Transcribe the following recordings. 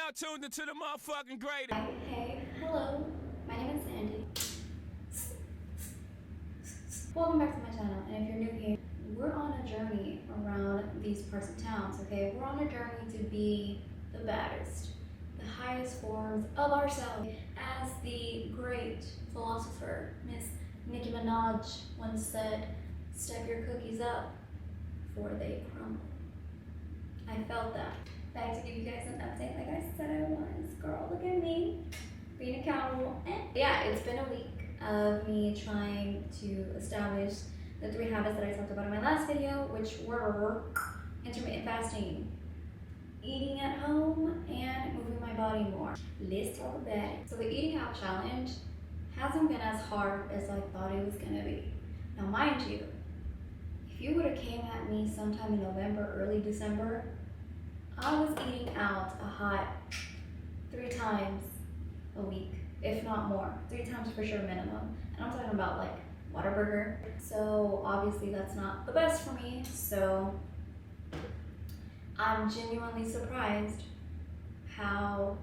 now tuned into the motherfucking greatest. Hi, hey, hello, my name is Sandy. Welcome back to my channel, and if you're new here, we're on a journey around these parts of towns, okay? We're on a journey to be the baddest, the highest forms of ourselves. As the great philosopher, Miss Nicki Minaj once said, step your cookies up before they crumble. I felt that. Back to give you guys an update like I said I was. Girl, look at me, being accountable. Yeah, it's been a week of me trying to establish the 3 habits that I talked about in my last video, which were intermittent fasting, eating at home, and moving my body more. Let's talk about it. So the eating out challenge hasn't been as hard as I thought it was gonna be. Now mind you, if you would have came at me sometime in November, early December, I was eating out a hot 3 times a week, if not more. 3 times for sure minimum. And I'm talking about like Whataburger. So obviously that's not the best for me. So I'm genuinely surprised how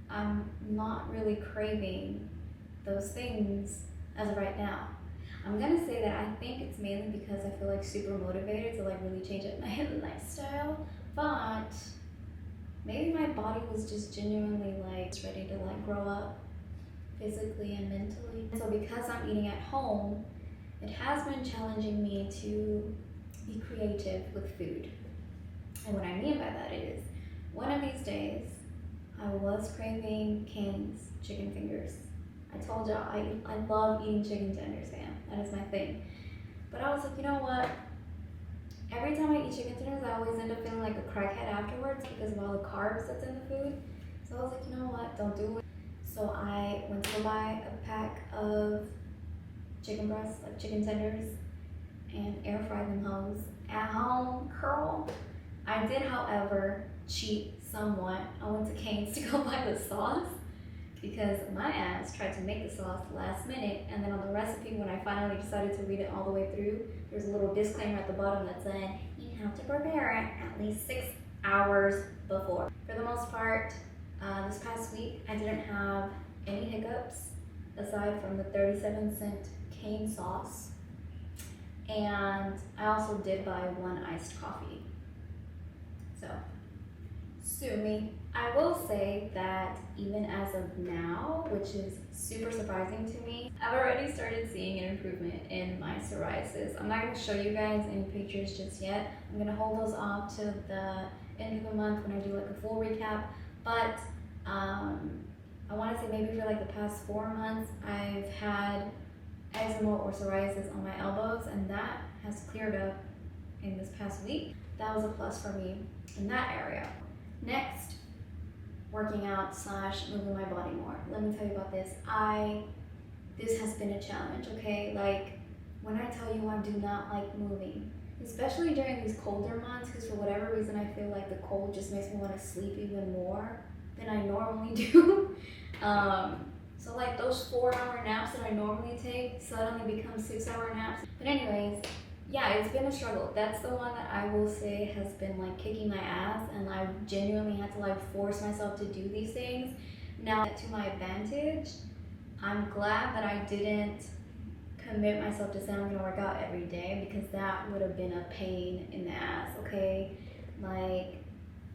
I'm not really craving those things as of right now. I'm gonna say that I think it's mainly because I feel like super motivated to like really change up my lifestyle. But maybe my body was just genuinely like ready to like grow up physically and mentally. So because I'm eating at home, it has been challenging me to be creative with food. And what I mean by that is, one of these days, I was craving Cane's chicken fingers. I told y'all I love eating chicken tenders, fam. That is my thing. But I was like, you know what? Every time I eat chicken tenders, I always end up feeling like a crackhead afterwards because of all the carbs that's in the food. So I was like, you know what, don't do it. So I went to buy a pack of chicken breasts, like chicken tenders, and air fry them hoes at home, curl. I did, however, cheat somewhat. I went to Cane's to go buy the sauce because my ass tried to make the sauce last minute, and then on the recipe, when I finally decided to read it all the way through, there's a little disclaimer at the bottom that said you have to prepare it at least 6 hours before. For the most part, this past week, I didn't have any hiccups aside from the 37-cent cane sauce, and I also did buy 1 iced coffee. So, sue me. I will say that even as of now, which is super surprising to me, I've already started seeing an improvement in my psoriasis. I'm not going to show you guys any pictures just yet. I'm going to hold those off to the end of the month when I do like a full recap. But I want to say maybe for like the past 4 months, I've had eczema or psoriasis on my elbows, and that has cleared up in this past week. That was a plus for me in that area. Next, working out / moving my body more. Let me tell you about this. This has been a challenge, okay? Like, when I tell you I do not like moving, especially during these colder months, because for whatever reason I feel like the cold just makes me want to sleep even more than I normally do. So like those 4-hour naps that I normally take suddenly become 6-hour naps. But anyways, yeah, it's been a struggle. That's the one that I will say has been like kicking my ass, and I genuinely had to like force myself to do these things. Now, to my advantage, I'm glad that I didn't commit myself to say I'm gonna work out every day, because that would have been a pain in the ass, okay? Like,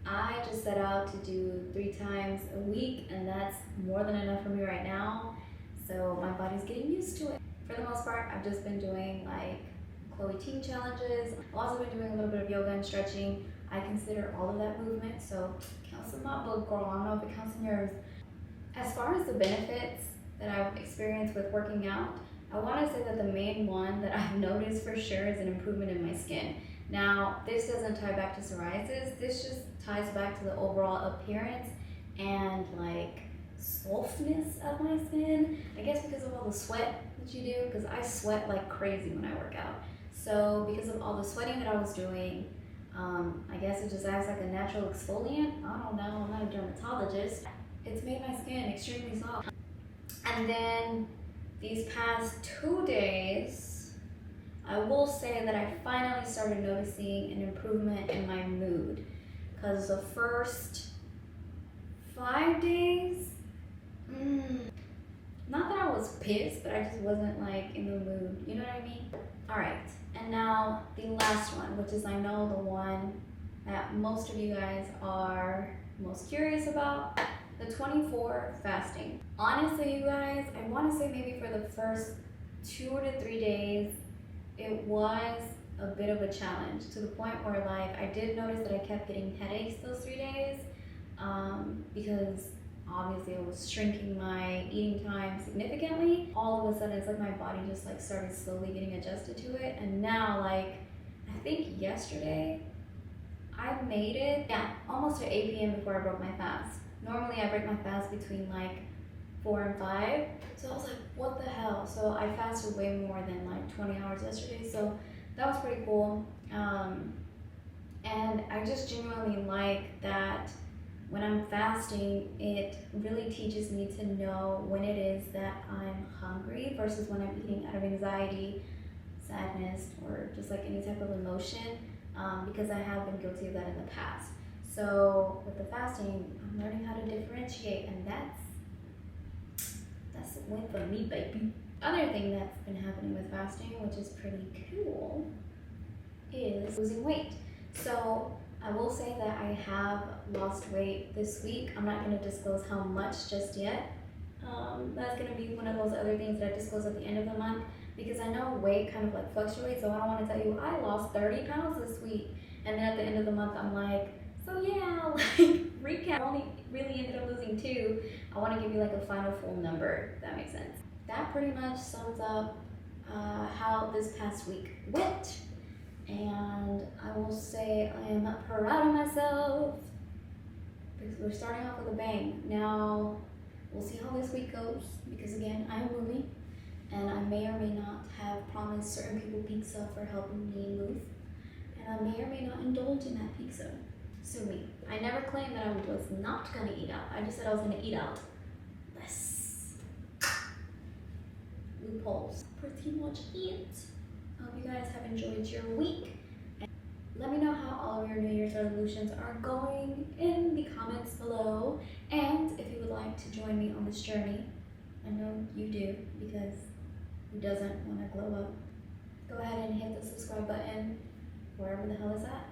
I just set out to do 3 times a week, and that's more than enough for me right now. So my body's getting used to it. For the most part, I've just been doing like Chloe Teen challenges. I've also been doing a little bit of yoga and stretching. I consider all of that movement, so it counts in my book, girl. I don't know if it counts in yours. As far as the benefits that I've experienced with working out, I want to say that the main one that I've noticed for sure is an improvement in my skin. Now, this doesn't tie back to psoriasis. This just ties back to the overall appearance and like softness of my skin. I guess because of all the sweat that you do, because I sweat like crazy when I work out. So because of all the sweating that I was doing, I guess it just acts like a natural exfoliant. I don't know, I'm not a dermatologist. It's made my skin extremely soft. And then these past 2 days, I will say that I finally started noticing an improvement in my mood, because the first pissed, but I just wasn't like in the mood. You know what I mean? All right, and now the last one, which is I know the one that most of you guys are most curious about, the 24 fasting. Honestly, you guys, I want to say maybe for the first 2 to 3 days, it was a bit of a challenge, to the point where like I did notice that I kept getting headaches those 3 days, because obviously I was shrinking my eating time significantly. All of a sudden it's like my body just like started slowly getting adjusted to it, and now like I think yesterday I made it, yeah, almost to 8 p.m. before I broke my fast. Normally I break my fast between like 4 and 5, so I was like, what the hell? So I fasted way more than like 20 hours yesterday, so that was pretty cool. And I just genuinely like that when I'm fasting, it really teaches me to know when it is that I'm hungry versus when I'm eating out of anxiety, sadness, or just like any type of emotion, because I have been guilty of that in the past. So with the fasting, I'm learning how to differentiate, and that's a win for me, baby. Other thing that's been happening with fasting, which is pretty cool, is losing weight. So I will say that I have lost weight this week. I'm not going to disclose how much just yet. That's going to be one of those other things that I disclose at the end of the month, because I know weight kind of like fluctuates, so I don't want to tell you I lost 30 pounds this week, and then at the end of the month I'm like, so yeah, like recap, I only really ended up losing 2. I want to give you like a final full number, if that makes sense. That pretty much sums up how this past week went. And I will say I am proud of myself, because we're starting off with a bang. Now, we'll see how this week goes, because again, I'm moving, and I may or may not have promised certain people pizza for helping me move, and I may or may not indulge in that pizza. Sue me. I never claimed that I was not going to eat out. I just said I was going to eat out less. Loopholes. Pretty much it. I hope you guys have enjoyed your week. And let me know how all of your New Year's resolutions are going in the comments below. And if you would like to join me on this journey, I know you do, because who doesn't want to glow up? Go ahead and hit the subscribe button wherever the hell it's at.